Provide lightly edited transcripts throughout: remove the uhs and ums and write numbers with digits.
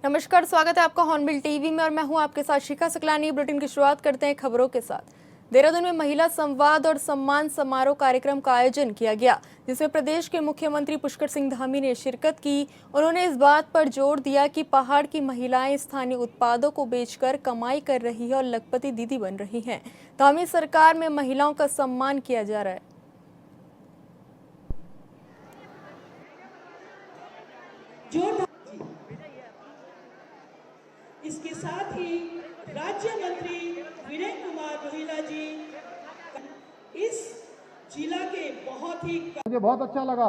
नमस्कार, स्वागत है आपका हॉर्नबिल टीवी में और मैं हूं आपके साथ शिखा सकलानी। बुलेटिन की शुरुआत करते हैं खबरों के साथ। देहरादून में महिला संवाद और सम्मान समारोह कार्यक्रम का आयोजन किया गया, जिसमें प्रदेश के मुख्यमंत्री पुष्कर सिंह धामी ने शिरकत की। उन्होंने इस बात पर जोर दिया कि पहाड़ की महिलाएं स्थानीय उत्पादों को बेचकर कमाई कर रही है और लखपति दीदी बन रही हैं। धामी सरकार में महिलाओं का सम्मान किया जा रहा है। इसके साथ ही राज्य मंत्री वीरेंद्र कुमार रोहिला जी इस जिला के बहुत ही मुझे बहुत अच्छा लगा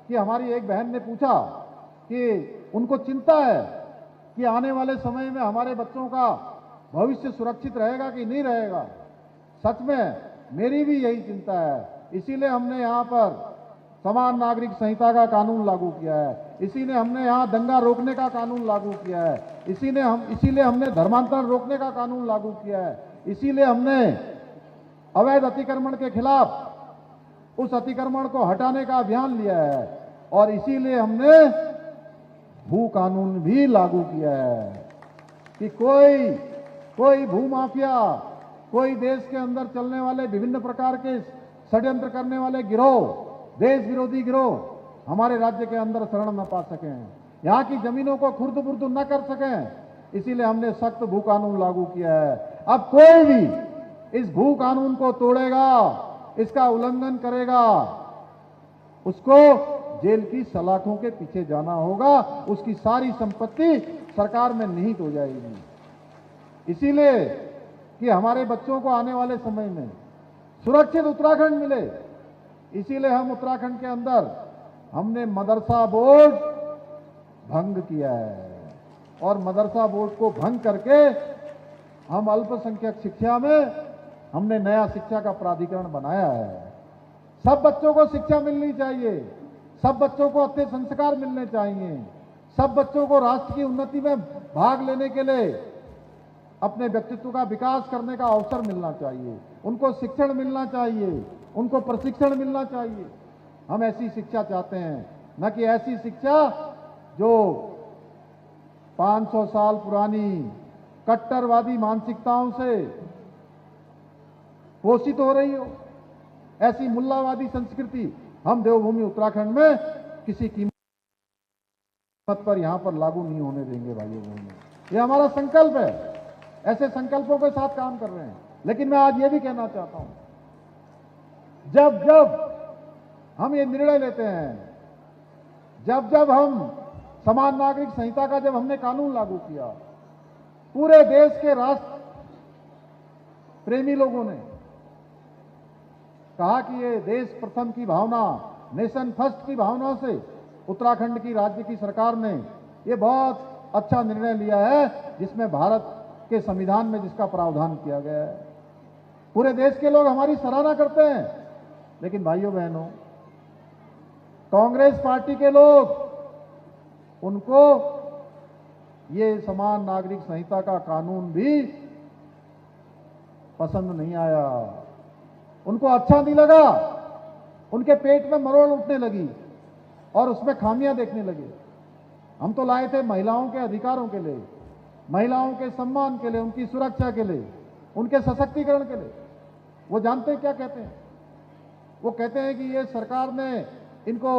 कि हमारी एक बहन ने पूछा कि उनको चिंता है कि आने वाले समय में हमारे बच्चों का भविष्य सुरक्षित रहेगा कि नहीं रहेगा। सच में मेरी भी यही चिंता है, इसीलिए हमने यहाँ पर समान नागरिक संहिता का कानून लागू किया है, इसीलिए हमने यहाँ दंगा रोकने का कानून लागू किया है, इसीलिए हमने धर्मांतरण रोकने का कानून लागू किया है, इसीलिए हमने अवैध अतिक्रमण के खिलाफ उस अतिक्रमण को हटाने का अभियान लिया है और इसीलिए हमने भू कानून भी लागू किया है कि कोई भू माफिया, कोई देश के अंदर चलने वाले विभिन्न प्रकार के षड्यंत्र करने वाले गिरोह, देश विरोधी गिरोह हमारे राज्य के अंदर शरण न पा सकें, यहाँ की जमीनों को खुर्द बुर्द न कर सकें। इसीलिए हमने सख्त भू कानून लागू किया है। अब कोई भी इस भू कानून को तोड़ेगा, इसका उल्लंघन करेगा, उसको जेल की सलाखों के पीछे जाना होगा, उसकी सारी संपत्ति सरकार में निहित हो जाएगी। इसीलिए कि हमारे बच्चों को आने वाले समय में सुरक्षित उत्तराखंड मिले, इसीलिए हम उत्तराखंड के अंदर हमने मदरसा बोर्ड भंग किया है और मदरसा बोर्ड को भंग करके हम अल्पसंख्यक शिक्षा में हमने नया शिक्षा का प्राधिकरण बनाया है। सब बच्चों को शिक्षा मिलनी चाहिए, सब बच्चों को अच्छे संस्कार मिलने चाहिए, सब बच्चों को राष्ट्र की उन्नति में भाग लेने के लिए अपने व्यक्तित्व का विकास करने का अवसर मिलना चाहिए, उनको शिक्षण मिलना चाहिए, उनको प्रशिक्षण मिलना चाहिए। हम ऐसी शिक्षा चाहते हैं, न कि ऐसी शिक्षा जो 500 साल पुरानी कट्टरवादी मानसिकताओं से पोषित हो रही हो। ऐसी मुल्लावादी संस्कृति हम देवभूमि उत्तराखंड में किसी कीमत पर यहां पर लागू नहीं होने देंगे भाइयों बहनों। ये हमारा संकल्प है, ऐसे संकल्पों के साथ काम कर रहे हैं। लेकिन मैं आज ये भी कहना चाहता हूं, जब हम ये निर्णय लेते हैं, जब हम समान नागरिक संहिता का जब हमने कानून लागू किया, पूरे देश के राष्ट्र प्रेमी लोगों ने कहा कि ये देश प्रथम की भावना, नेशन फर्स्ट की भावना से उत्तराखंड की राज्य की सरकार ने ये बहुत अच्छा निर्णय लिया है, जिसमें भारत के संविधान में जिसका प्रावधान किया गया है। पूरे देश के लोग हमारी सराहना करते हैं, लेकिन भाइयों बहनों, कांग्रेस पार्टी के लोग, उनको ये समान नागरिक संहिता का कानून भी पसंद नहीं आया, उनको अच्छा नहीं लगा, उनके पेट में मरोड़ उठने लगी और उसमें खामियां देखने लगे। हम तो लाए थे महिलाओं के अधिकारों के लिए, महिलाओं के सम्मान के लिए, उनकी सुरक्षा के लिए, उनके सशक्तिकरण के लिए। वो जानते हैं क्या कहते हैं? वो कहते हैं कि ये सरकार ने इनको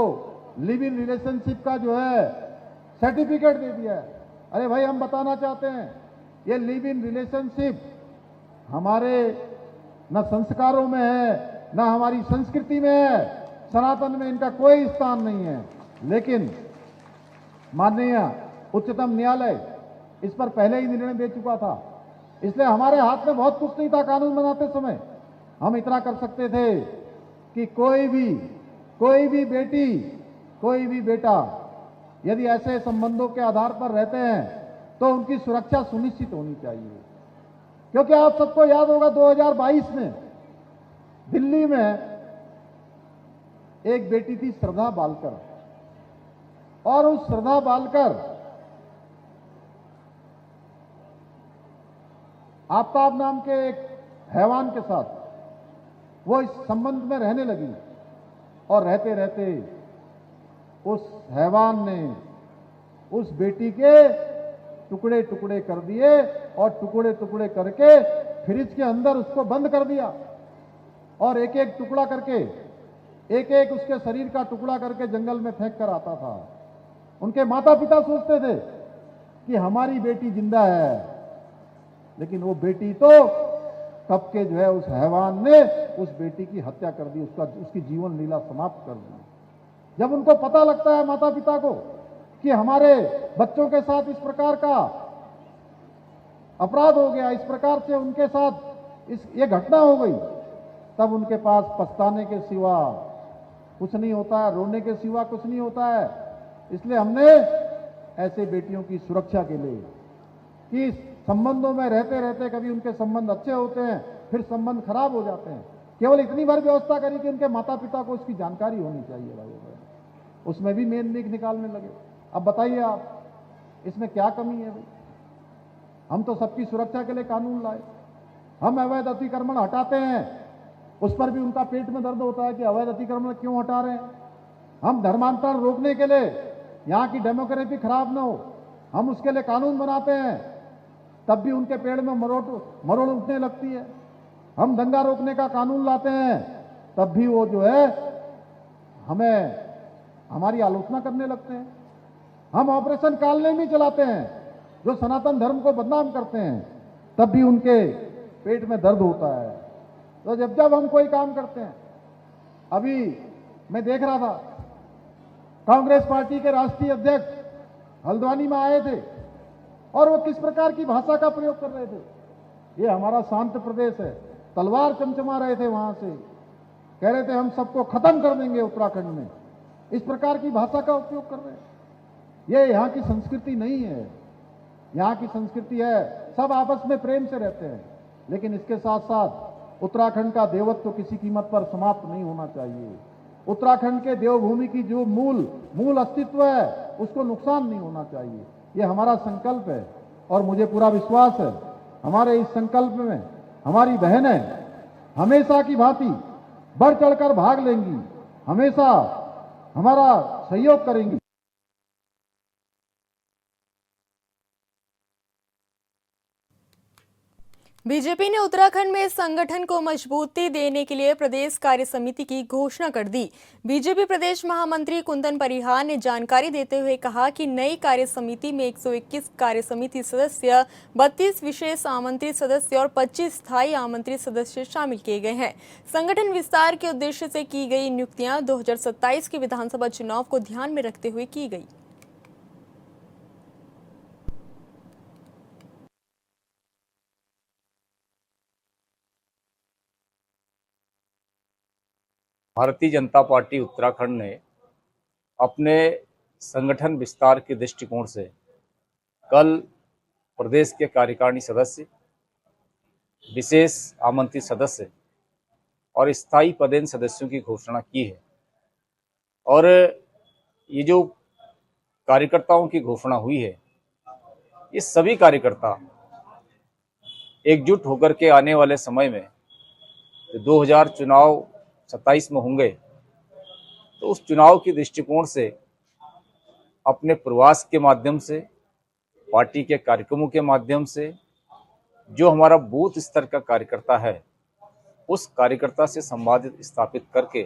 लिव इन रिलेशनशिप का जो है सर्टिफिकेट दे दिया है। अरे भाई, हम बताना चाहते हैं, ये लिव इन रिलेशनशिप हमारे न संस्कारों में है, न हमारी संस्कृति में है, सनातन में इनका कोई स्थान नहीं है। लेकिन माननीय उच्चतम न्यायालय इस पर पहले ही निर्णय दे चुका था, इसलिए हमारे हाथ में बहुत कुछ नहीं था। कानून बनाते समय हम इतना कर सकते थे कि कोई भी बेटी, कोई भी बेटा यदि ऐसे संबंधों के आधार पर रहते हैं तो उनकी सुरक्षा सुनिश्चित होनी चाहिए। क्योंकि आप सबको याद होगा 2022 में दिल्ली में एक बेटी थी श्रद्धा बालकर, और उस श्रद्धा बालकर आफ्ताब नाम के एक हैवान के साथ वो इस संबंध में रहने लगी और रहते रहते उस हैवान ने उस बेटी के टुकड़े टुकड़े कर दिए और टुकड़े टुकड़े करके फ्रिज के अंदर उसको बंद कर दिया और एक एक टुकड़ा करके एक एक उसके शरीर का टुकड़ा करके जंगल में फेंक कर आता था। उनके माता पिता सोचते थे कि हमारी बेटी जिंदा है, लेकिन वो बेटी तो तब के जो है उस हैवान ने उस बेटी की हत्या कर दी, उसकी जीवन लीला समाप्त कर दी। जब उनको पता लगता है माता पिता को कि हमारे बच्चों के साथ इस प्रकार का अपराध हो गया, इस प्रकार से उनके साथ ये घटना हो गई, तब उनके पास पछताने के सिवा कुछ नहीं होता है, रोने के सिवा कुछ नहीं होता है। इसलिए हमने ऐसे बेटियों की सुरक्षा के लिए कि संबंधों में रहते रहते कभी उनके संबंध अच्छे होते हैं, फिर संबंध खराब हो जाते हैं, केवल इतनी बार व्यवस्था करी कि उनके माता पिता को इसकी जानकारी होनी चाहिए। भाई उसमें भी मेन लीक निकालने लगे। अब बताइए आप इसमें क्या कमी है? भाई हम तो सबकी सुरक्षा के लिए कानून लाए, हम अवैध अतिक्रमण हटाते हैं, उस पर भी उनका पेट में दर्द होता है कि अवैध अतिक्रमण क्यों हटा रहे हैं। हम धर्मांतरण रोकने के लिए, यहां की डेमोक्रेसी खराब ना हो, हम उसके लिए कानून बनाते हैं, तब भी उनके पेड़ में मरोड़ उठने लगती है। हम दंगा रोकने का कानून लाते हैं, तब भी वो जो है हमें हमारी आलोचना करने लगते हैं। हम ऑपरेशन कालनेमी चलाते हैं जो सनातन धर्म को बदनाम करते हैं, तब भी उनके पेट में दर्द होता है। तो जब हम कोई काम करते हैं, अभी मैं देख रहा था कांग्रेस पार्टी के राष्ट्रीय अध्यक्ष हल्द्वानी में आए थे और वो किस प्रकार की भाषा का प्रयोग कर रहे थे। ये हमारा शांत प्रदेश है, तलवार चमचमा रहे थे, वहां से कह रहे थे हम सबको खत्म कर देंगे उत्तराखंड में, इस प्रकार की भाषा का उपयोग कर रहे हैं। ये यहाँ की संस्कृति नहीं है। यहाँ की संस्कृति है सब आपस में प्रेम से रहते हैं, लेकिन इसके साथ साथ उत्तराखंड का देवत्व किसी कीमत पर समाप्त नहीं होना चाहिए। उत्तराखंड के देवभूमि की जो मूल अस्तित्व है उसको नुकसान नहीं होना चाहिए। ये हमारा संकल्प है और मुझे पूरा विश्वास है हमारे इस संकल्प में हमारी बहनें हमेशा की भांति बढ़ चढ़कर भाग लेंगी, हमेशा हमारा सहयोग करेंगी। बीजेपी ने उत्तराखंड में संगठन को मजबूती देने के लिए प्रदेश कार्य समिति की घोषणा कर दी। बीजेपी प्रदेश महामंत्री कुंदन परिहार ने जानकारी देते हुए कहा कि नई कार्य समिति में 121 कार्य समिति सदस्य, 32 विशेष आमंत्रित सदस्य और 25 स्थायी आमंत्रित सदस्य शामिल किए गए हैं। संगठन विस्तार के उद्देश्य से की गई नियुक्तियां 2027 के विधानसभा चुनाव को ध्यान में रखते हुए की गई। भारतीय जनता पार्टी उत्तराखंड ने अपने संगठन विस्तार के दृष्टिकोण से कल प्रदेश के कार्यकारिणी सदस्य, विशेष आमंत्रित सदस्य और स्थायी पदेन सदस्यों की घोषणा की है। और ये जो कार्यकर्ताओं की घोषणा हुई है, ये सभी कार्यकर्ता एकजुट होकर के आने वाले समय में 2027 में होंगे, तो उस चुनाव के दृष्टिकोण से अपने प्रवास के माध्यम से, पार्टी के कार्यक्रमों के माध्यम से, जो हमारा बूथ स्तर का कार्यकर्ता है उस कार्यकर्ता से संवाद स्थापित करके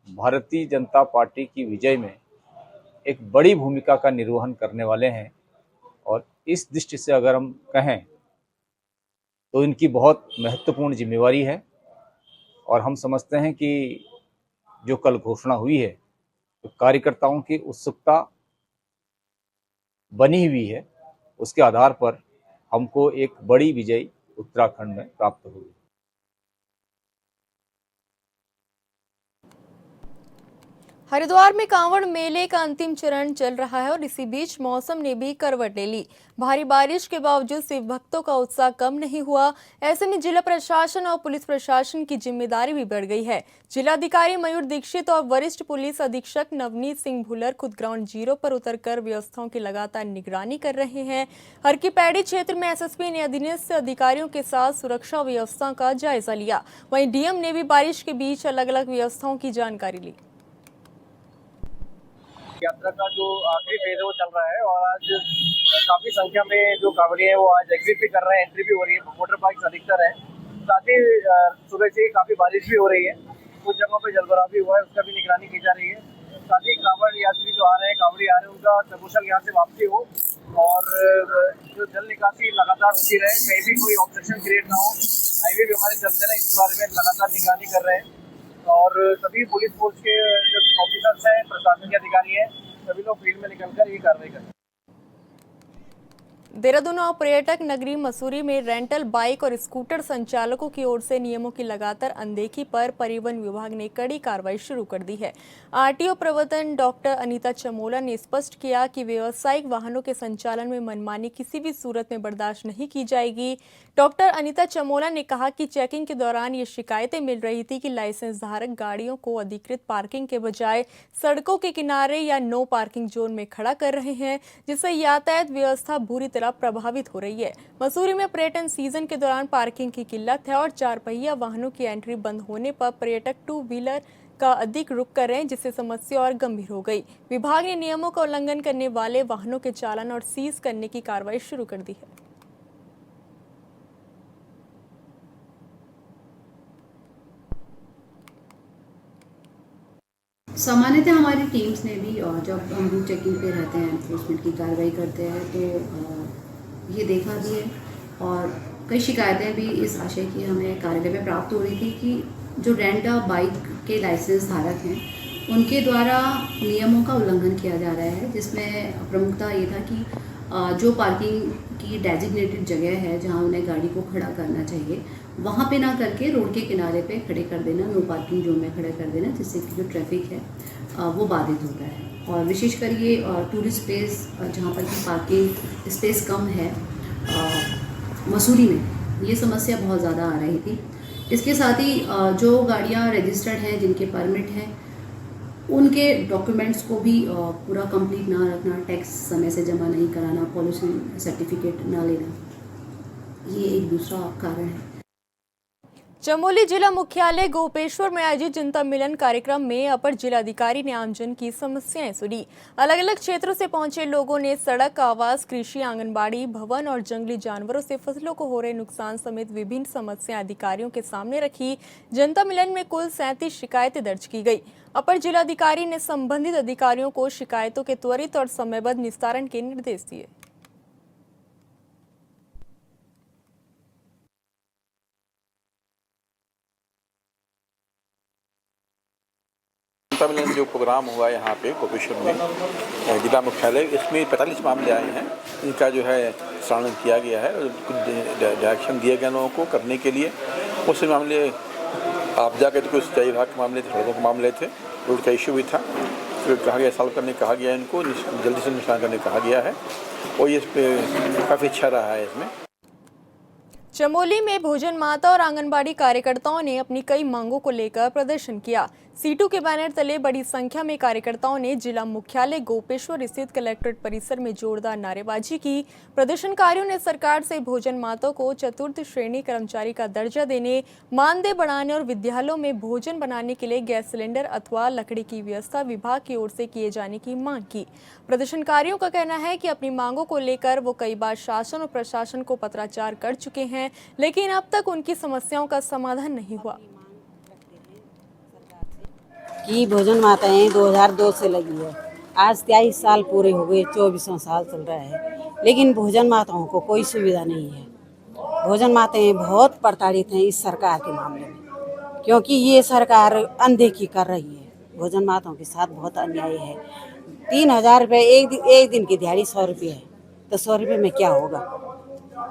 भारतीय जनता पार्टी की विजय में एक बड़ी भूमिका का निर्वहन करने वाले हैं। और इस दृष्टि से अगर हम कहें तो इनकी बहुत महत्वपूर्ण जिम्मेवारी है। और हम समझते हैं कि जो कल घोषणा हुई है तो कार्यकर्ताओं की उत्सुकता बनी हुई है, उसके आधार पर हमको एक बड़ी विजय उत्तराखंड में प्राप्त हुई। हरिद्वार में कांवड़ मेले का अंतिम चरण चल रहा है और इसी बीच मौसम ने भी करवट ले ली। भारी बारिश के बावजूद शिव भक्तों का उत्साह कम नहीं हुआ। ऐसे में जिला प्रशासन और पुलिस प्रशासन की जिम्मेदारी भी बढ़ गई है। जिलाधिकारी मयूर दीक्षित और वरिष्ठ पुलिस अधीक्षक नवनीत सिंह भुलर खुद ग्राउंड जीरो पर उतरकर व्यवस्थाओं की लगातार निगरानी कर रहे हैं। हरकी-पैड़ी क्षेत्र में एसएसपी ने अधीनस्थ अधिकारियों के साथ सुरक्षा व्यवस्था का जायजा लिया। वहीं डीएम ने भी बारिश के बीच अलग अलग व्यवस्थाओं की जानकारी ली। यात्रा का जो आखिरी फेज है वो चल रहा है और आज काफी संख्या में जो कांवड़िए हैं वो आज एग्जिट भी कर रहे हैं, एंट्री भी हो रही है, मोटर बाइक्स अधिकतर है। साथ ही सुबह से ही काफी बारिश भी हो रही है, कुछ जगहों पे जलभराव भी हुआ है, उसका भी निगरानी की जा रही है। साथ ही कांवड़ यात्री जो आ रहे हैं, कांवड़ी आ रहे हैं, उनका सकुशल यहाँ से वापसी हो और जो जल निकासी लगातार होती रहे, कहीं भी कोई ऑब्स्ट्रक्शन क्रिएट ना हो। हाईवे भी हमारे चलते रहे, इस बारे में लगातार निगरानी कर रहे हैं और सभी पुलिस फोर्स के जो ऑफिसर्स हैं, प्रशासन के अधिकारी हैं, सभी लोग फील्ड में निकलकर ये कार्रवाई कर रहे हैं। देहरादून और पर्यटक नगरी मसूरी में रेंटल बाइक और स्कूटर संचालकों की ओर से नियमों की लगातार अनदेखी पर परिवहन विभाग ने कड़ी कार्रवाई शुरू कर दी है। आरटीओ प्रवर्तन डॉक्टर अनीता चमोला ने स्पष्ट किया कि व्यावसायिक वाहनों के संचालन में मनमानी किसी भी सूरत में बर्दाश्त नहीं की जाएगी। डॉक्टर अनीता चमोला ने कहा कि चेकिंग के दौरान ये शिकायतें मिल रही थी कि लाइसेंस धारक गाड़ियों को अधिकृत पार्किंग के बजाय सड़कों के किनारे या नो पार्किंग जोन में खड़ा कर रहे हैं, जिससे यातायात व्यवस्था बुरी तरह प्रभावित हो रही है। मसूरी में पर्यटन सीजन के दौरान पार्किंग की किल्लत है और 4 पहिया वाहनों की एंट्री बंद होने पर पर्यटक 2 व्हीलर का अधिक रुख कर रहे हैं, जिससे समस्या और गंभीर हो गई। विभाग ने नियमों का उल्लंघन करने वाले वाहनों के चालान और सीज करने की कार्रवाई शुरू कर दी है। सामान्यतः हमारी टीम्स ने भी जब हम रूट चेकिंग पे रहते हैं, एनफोर्समेंट की कार्रवाई करते हैं, तो ये देखा भी है और कई शिकायतें भी इस आशय की हमें कार्यालय में प्राप्त हो रही थी कि जो रेंट बाइक के लाइसेंस धारक हैं उनके द्वारा नियमों का उल्लंघन किया जा रहा है, जिसमें प्रमुखता ये था कि जो पार्किंग की डेजिग्नेटेड जगह है जहाँ उन्हें गाड़ी को खड़ा करना चाहिए, वहाँ पे ना करके रोड के किनारे पे खड़े कर देना, नो पार्किंग जोन में खड़े कर देना, जिससे कि जो ट्रैफिक है वो बाधित होता है। और विशेषकर ये टूरिस्ट प्लेस जहाँ पर कि पार्किंग स्पेस कम है मसूरी में, ये समस्या बहुत ज़्यादा आ रही थी। इसके साथ ही जो गाड़ियाँ रजिस्टर्ड हैं, जिनके परमिट हैं, उनके डॉक्यूमेंट्स को भी पूरा कंप्लीट ना रखना, टैक्स समय से जमा नहीं कराना, पॉल्यूशन सर्टिफिकेट ना लेना, ये एक दूसरा कारण है। चमोली जिला मुख्यालय गोपेश्वर में आयोजित जनता मिलन कार्यक्रम में अपर जिलाधिकारी ने आमजन की समस्याएं सुनी। अलग अलग क्षेत्रों से पहुंचे लोगों ने सड़क, आवास, कृषि, आंगनबाड़ी, भवन और जंगली जानवरों से फसलों को हो रहे नुकसान समेत विभिन्न समस्याएं अधिकारियों के सामने रखी। जनता मिलन में कुल 37 शिकायतें दर्ज की गई। अपर जिलाधिकारी ने संबंधित अधिकारियों को शिकायतों के त्वरित और समयबद्ध निस्तारण के निर्देश दिए। जनता मिलन जो प्रोग्राम हुआ यहाँ पे गोपेश्वर में जिला मुख्यालय, इसमें 45 मामले आए हैं। इनका जो है निस्तारण किया गया है और कुछ डायरेक्शन दिए गए लोगों को करने के लिए। उस मामले आपदा के कुछ सिंचाई विभाग के मामले थे, सड़कों के मामले थे, रोड का इशू भी था, फिर कहा गया सॉल्व करने कहा गया, इनको जल्दी से निस्तारण करने कहा गया है और ये इस पर काफ़ी अच्छा रहा है। इसमें चमोली में भोजन माता और आंगनबाड़ी कार्यकर्ताओं ने अपनी कई मांगों को लेकर प्रदर्शन किया। सीटू के बैनर तले बड़ी संख्या में कार्यकर्ताओं ने जिला मुख्यालय गोपेश्वर स्थित कलेक्ट्रेट परिसर में जोरदार नारेबाजी की। प्रदर्शनकारियों ने सरकार से भोजन माता को चतुर्थ श्रेणी कर्मचारी का दर्जा देने, मानदेय बढ़ाने और विद्यालयों में भोजन बनाने के लिए गैस सिलेंडर अथवा लकड़ी की व्यवस्था विभाग की ओर से किए जाने की मांग की। प्रदर्शनकारियों का कहना है कि अपनी मांगों को लेकर वो कई बार शासन और प्रशासन को पत्राचार कर चुके हैं, लेकिन अब तक उनकी समस्याओं का समाधान नहीं हुआ। कि भोजन माताएं 2002 से लगी है, आज 23 साल पूरे हो गए, 24वां साल चल रहा है, लेकिन भोजन माताओं को कोई सुविधा नहीं है। भोजन माताएं बहुत प्रताड़ित हैं इस सरकार के मामले में, क्योंकि ये सरकार अनदेखी कर रही है। भोजन माताओं के साथ बहुत अन्याय है। 3000 रुपये एक दिन की दिहाड़ी 100 रुपये है, तो 100 रुपये में क्या होगा?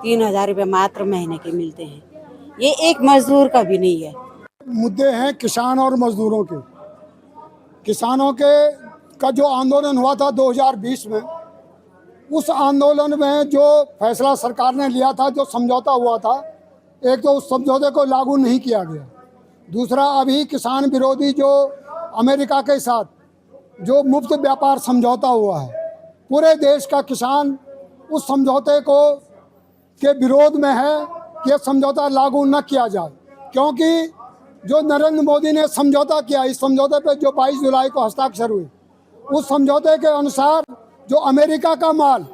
3000 रुपये मात्र महीने के मिलते हैं, ये एक मजदूर का भी नहीं है। मुद्दे हैं किसान और मजदूरों के। किसानों के का जो आंदोलन हुआ था 2020 में, उस आंदोलन में जो फैसला सरकार ने लिया था, जो समझौता हुआ था, एक तो उस समझौते को लागू नहीं किया गया। दूसरा, अभी किसान विरोधी जो अमेरिका के साथ जो मुफ्त व्यापार समझौता हुआ है, पूरे देश का किसान उस समझौते को के विरोध में है कि समझौता लागू न किया जाए, क्योंकि जो नरेंद्र मोदी ने समझौता किया, इस समझौते पे जो 22 जुलाई को हस्ताक्षर हुए, उस समझौते के अनुसार जो अमेरिका का माल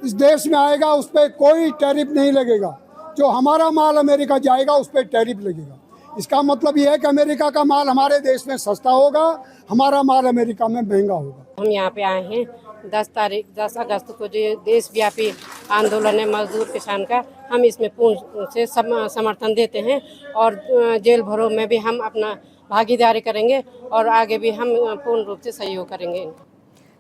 इस देश में आएगा उस पर कोई टैरिफ नहीं लगेगा। जो हमारा माल अमेरिका जाएगा उस पर टैरिफ लगेगा। इसका मतलब ये है कि अमेरिका का माल हमारे देश में सस्ता होगा, हमारा माल अमेरिका में महंगा होगा। हम यहाँ पे आए हैं 10 अगस्त को जो देशव्यापी आंदोलन है मजदूर किसान का, हम इसमें पूर्ण से समर्थन देते हैं और जेल भरो में भी हम अपना भागीदारी करेंगे और आगे भी हम पूर्ण रूप से सहयोग करेंगे।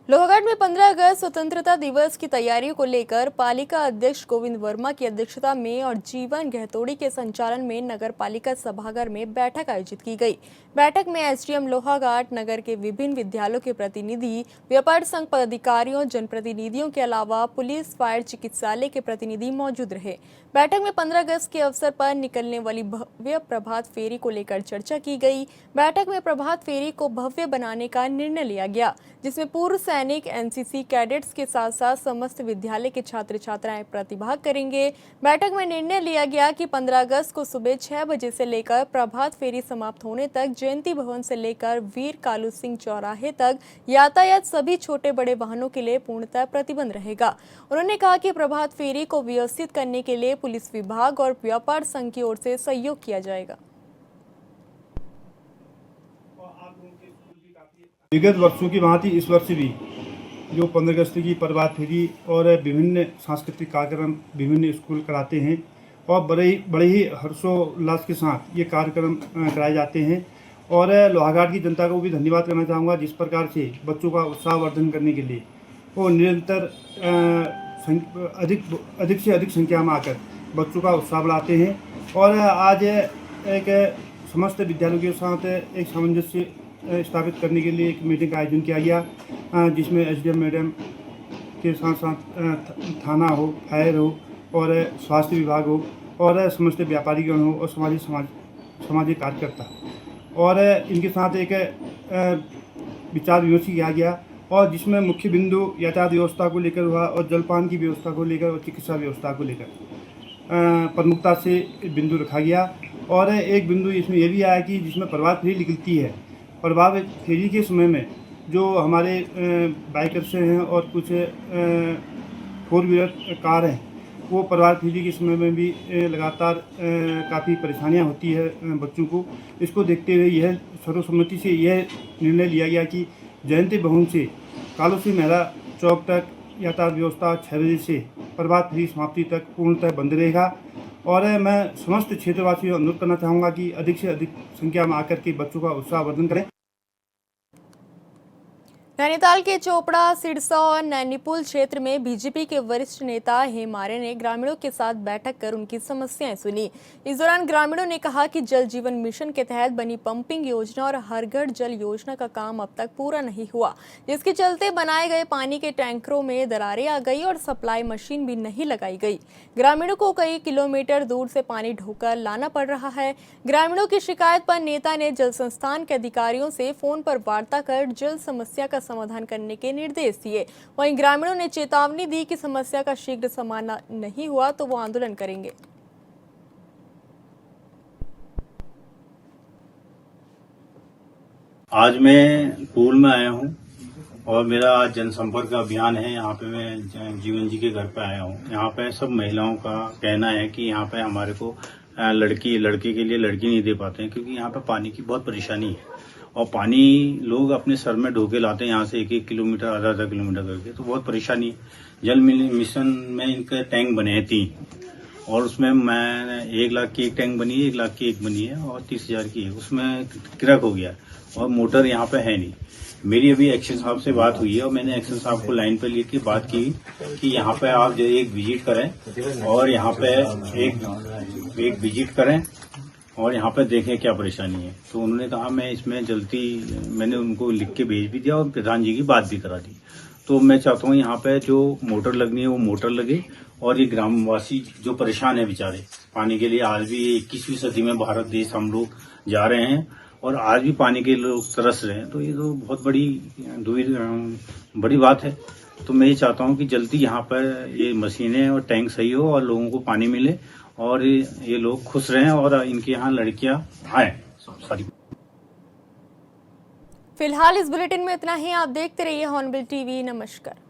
लोहागढ़ में 15 अगस्त स्वतंत्रता दिवस की तैयारियों को लेकर पालिका अध्यक्ष गोविंद वर्मा की अध्यक्षता में और जीवन गहतोड़ी के संचालन में नगर पालिका सभागार में बैठक आयोजित की गई। बैठक में एसडीएम लोहाघाट, नगर के विभिन्न विद्यालयों के प्रतिनिधि, व्यापार संघ पदाधिकारियों, जनप्रतिनिधियों के अलावा पुलिस, फायर, चिकित्सालय के प्रतिनिधि मौजूद रहे। बैठक में 15 अगस्त के अवसर पर निकलने वाली भव्य प्रभात फेरी को लेकर चर्चा की गई। बैठक में प्रभात फेरी को भव्य बनाने का निर्णय लिया गया, जिसमें पूर्व सैनिक, एनसीसी कैडेट्स के साथ साथ समस्त विद्यालय के छात्र छात्राएं प्रतिभाग करेंगे। बैठक में निर्णय लिया गया कि 15 अगस्त को सुबह 6 बजे से लेकर प्रभात फेरी समाप्त होने तक जयंती भवन से लेकर वीर कालू सिंह चौराहे तक यातायात सभी छोटे बड़े वाहनों के लिए पूर्णतः प्रतिबंध रहेगा। उन्होंने कहा कि प्रभात फेरी को व्यवस्थित करने के लिए पुलिस विभाग और व्यापार संघ की ओर से सहयोग किया जाएगा। विगत वर्षों की भांति इस वर्ष भी जो 15 अगस्त की प्रभात फेरी और विभिन्न सांस्कृतिक कार्यक्रम विभिन्न स्कूल कराते हैं और बड़े ही हर्षोल्लास के साथ ये कार्यक्रम कराए जाते हैं। और लोहाघाट की जनता को भी धन्यवाद करना चाहूँगा, जिस प्रकार से बच्चों का उत्साहवर्धन करने के लिए वो निरंतर अधिक से अधिक संख्या में आकर बच्चों का उत्साह बढ़ाते हैं। और आज एक समस्त विद्यालयों के साथ एक सामंजस्य स्थापित करने के लिए एक मीटिंग का आयोजन किया गया, जिसमें एसडीएम मैडम के साथ साथ थाना हो, फायर हो और स्वास्थ्य विभाग हो और समस्त व्यापारीगण हो और सामाजिक कार्यकर्ता और इनके साथ एक विचार विमर्श किया गया और जिसमें मुख्य बिंदु यातायात व्यवस्था को लेकर हुआ और जलपान की व्यवस्था को लेकर और चिकित्सा व्यवस्था को लेकर प्रमुखता से बिंदु रखा गया। और एक बिंदु इसमें यह भी आया कि जिसमें प्रभात फेरी निकलती है, प्रभात फेरी के समय में जो हमारे बाइकर्स हैं और कुछ 4 व्हीलर कार हैं, वो प्रभात फेरी के समय में भी लगातार काफ़ी परेशानियां होती है बच्चों को। इसको देखते हुए यह सर्वसम्मति से यह निर्णय लिया गया कि जयंती भवन से कालू सिंह मेहरा चौक तक यातायात व्यवस्था 6 बजे से प्रभात फेरी समाप्ति तक पूर्णतः बंद रहेगा। और मैं समस्त क्षेत्रवासियों को अनुरोध करना चाहूँगा कि अधिक से अधिक संख्या में आकर के बच्चों का उत्साहवर्धन करें। नैनीताल के चोपड़ा, सिरसा और नैनीपुल क्षेत्र में बीजेपी के वरिष्ठ नेता हेम आर्य ने ग्रामीणों के साथ बैठक कर उनकी समस्याएं सुनी। इस दौरान ग्रामीणों ने कहा कि जल जीवन मिशन के तहत बनी पंपिंग योजना और हर घर जल योजना का काम अब तक पूरा नहीं हुआ, जिसके चलते बनाए गए पानी के टैंकरों में दरारें आ गई और सप्लाई मशीन भी नहीं लगाई गई। ग्रामीणों को कई किलोमीटर दूर से पानी ढोकर लाना पड़ रहा है। ग्रामीणों की शिकायत पर नेता ने जल संस्थान के अधिकारियों से फोन पर वार्ता कर जल समस्या का समाधान करने के निर्देश दिए। वहीं ग्रामीणों ने चेतावनी दी कि समस्या का शीघ्र समाधान नहीं हुआ तो वो आंदोलन करेंगे। आज मैं पूल में आया हूं और मेरा आज जनसंपर्क अभियान है। यहाँ पे मैं जीवन जी के घर पे आया हूँ। यहाँ पे सब महिलाओं का कहना है कि यहाँ पे हमारे को लड़के के लिए लड़की नहीं दे पाते हैं, क्योंकि यहाँ पे पानी की बहुत परेशानी है और पानी लोग अपने सर में ढोके लाते हैं यहाँ से 1-1 किलोमीटर, आधा किलोमीटर करके, तो बहुत परेशानी है। जल मिशन में इनके टैंक बने हैं 3 और उसमें मैं 1 लाख की एक टैंक बनी है, 1 लाख की एक बनी है और 30,000 की है। उसमें क्रैक हो गया और मोटर यहाँ पे है नहीं। मेरी अभी एक्शन साहब से बात हुई है और मैंने एक्शन साहब को लाइन पर लेके बात की कि यहाँ पे आप जो एक विजिट करें और यहाँ पे एक विजिट करें और यहाँ पे देखें क्या परेशानी है। तो उन्होंने कहा मैं इसमें जल्दी, मैंने उनको लिख के भेज भी दिया और प्रधान जी की बात भी करा दी। तो मैं चाहता हूँ यहाँ पे जो मोटर लगनी है वो मोटर लगे और ये ग्रामवासी जो परेशान है बेचारे पानी के लिए, आज भी 21वीं सदी में भारत देश हम लोग जा रहे हैं और आज भी पानी के लोग तरस रहे हैं, तो ये तो बहुत बड़ी बात है। तो मैं ये चाहता हूँ कि जल्दी यहाँ पर ये मशीनें और टैंक सही हो और लोगों को पानी मिले और ये लोग खुश रहें और इनके यहाँ लड़कियां आए सारी। फिलहाल इस बुलेटिन में इतना ही। आप देखते रहिए हॉर्नबिल टीवी। नमस्कार।